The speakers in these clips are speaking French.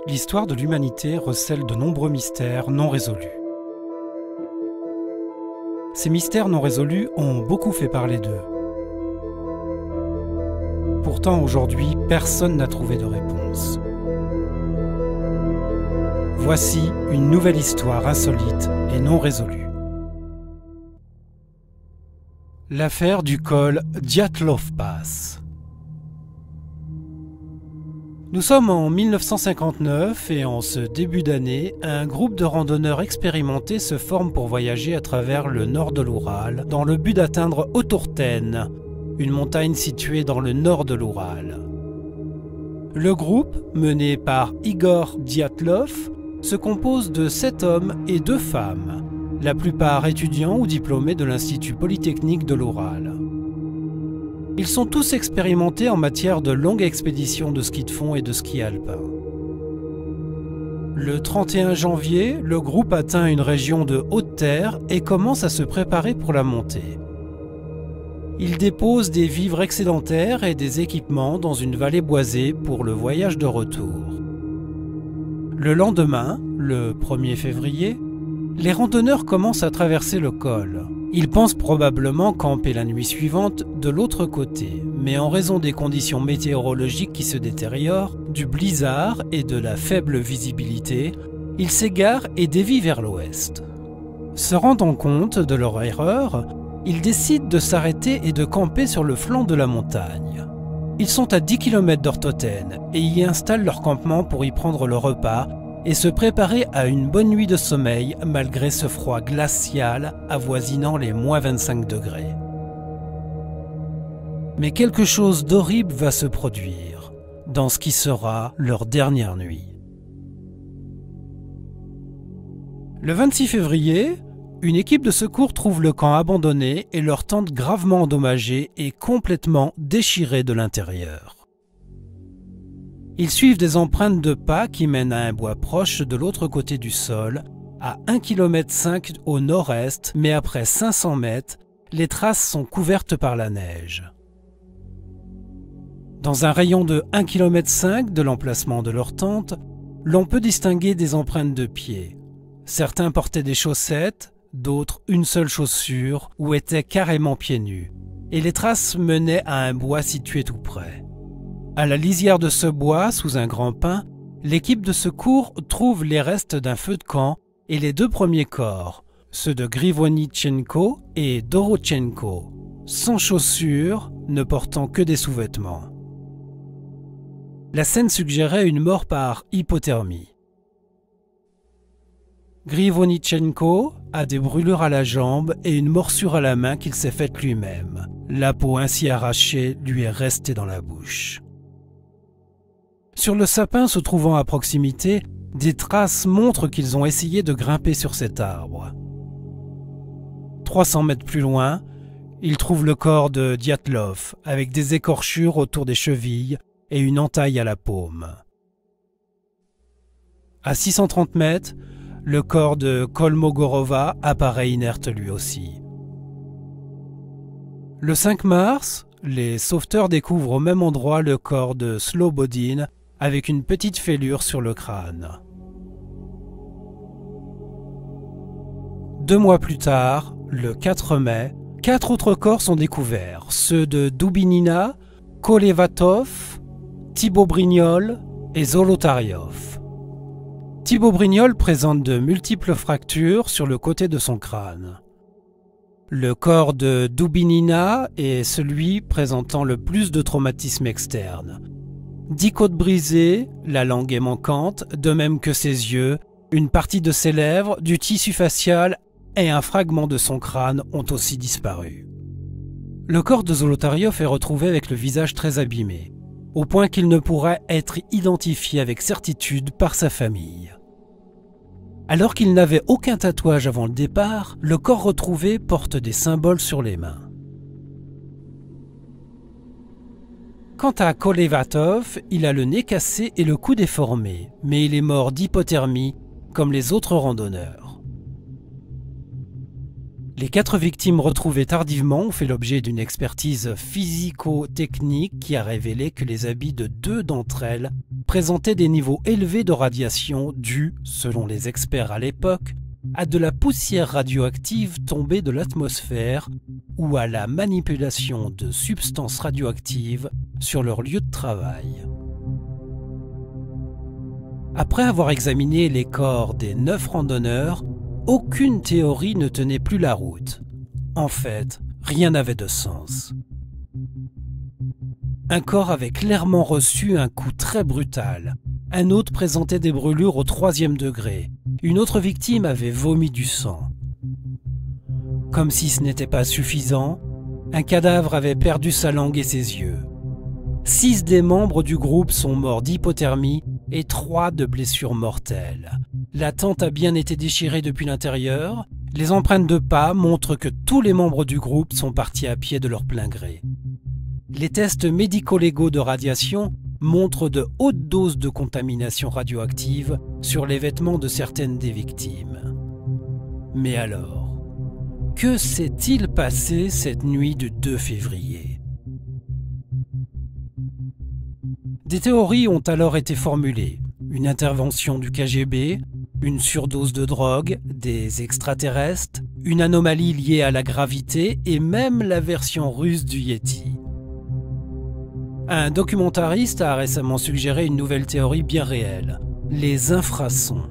L'histoire de l'humanité recèle de nombreux mystères non résolus. Ces mystères non résolus ont beaucoup fait parler d'eux. Pourtant, aujourd'hui, personne n'a trouvé de réponse. Voici une nouvelle histoire insolite et non résolue. L'affaire du col Dyatlov Pass. Nous sommes en 1959 et en ce début d'année, un groupe de randonneurs expérimentés se forme pour voyager à travers le nord de l'Oural dans le but d'atteindre Otourten, une montagne située dans le nord de l'Oural. Le groupe, mené par Igor Dyatlov, se compose de 7 hommes et 2 femmes, la plupart étudiants ou diplômés de l'Institut Polytechnique de l'Oural. Ils sont tous expérimentés en matière de longues expéditions de ski de fond et de ski alpin. Le 31 janvier, le groupe atteint une région de haute terre et commence à se préparer pour la montée. Ils déposent des vivres excédentaires et des équipements dans une vallée boisée pour le voyage de retour. Le lendemain, le 1er février, les randonneurs commencent à traverser le col. Ils pensent probablement camper la nuit suivante de l'autre côté, mais en raison des conditions météorologiques qui se détériorent, du blizzard et de la faible visibilité, ils s'égarent et dévient vers l'ouest. Se rendant compte de leur erreur, ils décident de s'arrêter et de camper sur le flanc de la montagne. Ils sont à 10 km d'Otourten et y installent leur campement pour y prendre le repas et se préparer à une bonne nuit de sommeil malgré ce froid glacial avoisinant les moins 25 degrés. Mais quelque chose d'horrible va se produire dans ce qui sera leur dernière nuit. Le 26 février, une équipe de secours trouve le camp abandonné et leur tente gravement endommagée et complètement déchirée de l'intérieur. Ils suivent des empreintes de pas qui mènent à un bois proche de l'autre côté du sol, à 1,5 km au nord-est, mais après 500 mètres, les traces sont couvertes par la neige. Dans un rayon de 1,5 km de l'emplacement de leur tente, l'on peut distinguer des empreintes de pieds. Certains portaient des chaussettes, d'autres une seule chaussure ou étaient carrément pieds nus, et les traces menaient à un bois situé tout près. À la lisière de ce bois, sous un grand pin, l'équipe de secours trouve les restes d'un feu de camp et les 2 premiers corps, ceux de Grivonitchenko et Dorotchenko, sans chaussures, ne portant que des sous-vêtements. La scène suggérait une mort par hypothermie. Grivonitchenko a des brûlures à la jambe et une morsure à la main qu'il s'est faite lui-même. La peau ainsi arrachée lui est restée dans la bouche. Sur le sapin se trouvant à proximité, des traces montrent qu'ils ont essayé de grimper sur cet arbre. 300 mètres plus loin, ils trouvent le corps de Dyatlov avec des écorchures autour des chevilles et une entaille à la paume. À 630 mètres, le corps de Kolmogorova apparaît inerte lui aussi. Le 5 mars, les sauveteurs découvrent au même endroit le corps de Slobodin avec une petite fêlure sur le crâne. 2 mois plus tard, le 4 mai, 4 autres corps sont découverts, ceux de Dubinina, Kolevatov, Thibaut Brignol et Zolotaryov. Thibaut Brignol présente de multiples fractures sur le côté de son crâne. Le corps de Dubinina est celui présentant le plus de traumatismes externes. 10 côtes brisées, la langue est manquante, de même que ses yeux, une partie de ses lèvres, du tissu facial et un fragment de son crâne ont aussi disparu. Le corps de Zolotaryov est retrouvé avec le visage très abîmé, au point qu'il ne pourrait être identifié avec certitude par sa famille. Alors qu'il n'avait aucun tatouage avant le départ, le corps retrouvé porte des symboles sur les mains. Quant à Kolevatov, il a le nez cassé et le cou déformé, mais il est mort d'hypothermie comme les autres randonneurs. Les 4 victimes retrouvées tardivement ont fait l'objet d'une expertise physico-technique qui a révélé que les habits de 2 d'entre elles présentaient des niveaux élevés de radiation dus, selon les experts à l'époque, à de la poussière radioactive tombée de l'atmosphère ou à la manipulation de substances radioactives sur leur lieu de travail. Après avoir examiné les corps des 9 randonneurs, aucune théorie ne tenait plus la route. En fait, rien n'avait de sens. Un corps avait clairement reçu un coup très brutal. Un autre présentait des brûlures au 3e degré. Une autre victime avait vomi du sang. Comme si ce n'était pas suffisant, un cadavre avait perdu sa langue et ses yeux. 6 des membres du groupe sont morts d'hypothermie et 3 de blessures mortelles. La tente a bien été déchirée depuis l'intérieur. Les empreintes de pas montrent que tous les membres du groupe sont partis à pied de leur plein gré. Les tests médico-légaux de radiation montrent de hautes doses de contamination radioactive sur les vêtements de certaines des victimes. Mais alors, que s'est-il passé cette nuit du 2 février ? Des théories ont alors été formulées. Une intervention du KGB, une surdose de drogue, des extraterrestres, une anomalie liée à la gravité et même la version russe du Yeti. Un documentariste a récemment suggéré une nouvelle théorie bien réelle, les infrasons.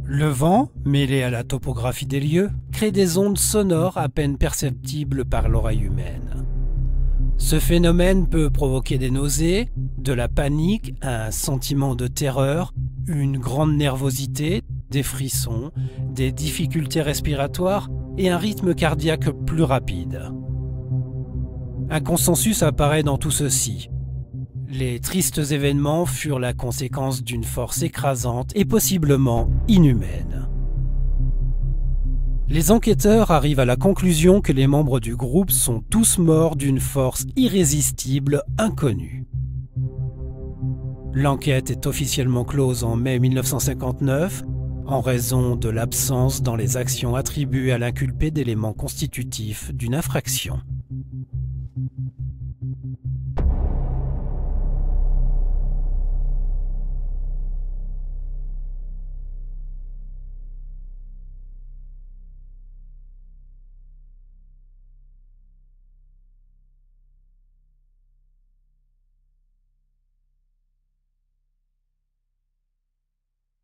Le vent, mêlé à la topographie des lieux, crée des ondes sonores à peine perceptibles par l'oreille humaine. Ce phénomène peut provoquer des nausées, de la panique, un sentiment de terreur, une grande nervosité, des frissons, des difficultés respiratoires et un rythme cardiaque plus rapide. Un consensus apparaît dans tout ceci. Les tristes événements furent la conséquence d'une force écrasante et possiblement inhumaine. Les enquêteurs arrivent à la conclusion que les membres du groupe sont tous morts d'une force irrésistible inconnue. L'enquête est officiellement close en mai 1959 en raison de l'absence dans les actions attribuées à l'inculpé d'éléments constitutifs d'une infraction.